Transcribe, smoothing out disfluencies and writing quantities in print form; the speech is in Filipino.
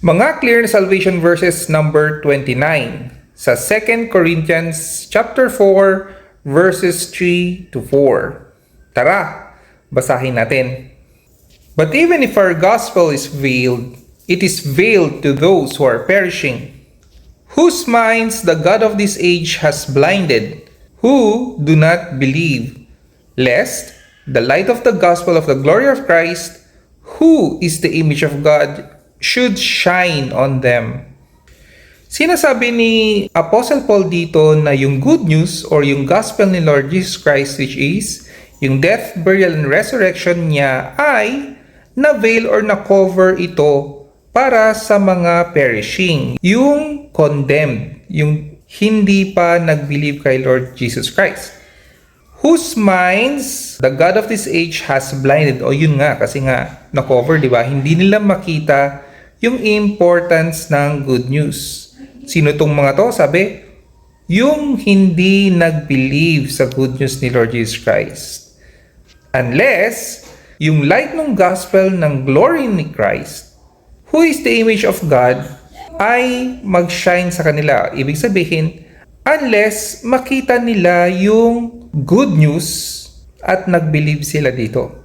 Mga clear na salvation verses number 29 sa 2 Corinthians chapter 4 verses 3 to 4. Tara, basahin natin. But even if our gospel is veiled, it is veiled to those who are perishing, whose minds the God of this age has blinded, who do not believe, lest the light of the gospel of the glory of Christ, who is the image of God, should shine on them. Sinasabi ni Apostle Paul dito na yung good news or yung gospel ni Lord Jesus Christ, which is yung death, burial, and resurrection niya, ay na-veil or na-cover ito para sa mga perishing, yung condemned, yung hindi pa nag-believe kay Lord Jesus Christ, whose minds the God of this age has blinded. O yun nga, kasi nga na-cover, di ba? Hindi nila makita yung importance ng good news. Sino tong mga to? Sabi, yung hindi nag-believe sa good news ni Lord Jesus Christ. Unless yung light ng gospel ng glory ni Christ, who is the image of God, ay mag-shine sa kanila. Ibig sabihin, unless makita nila yung good news at nag-believe sila dito.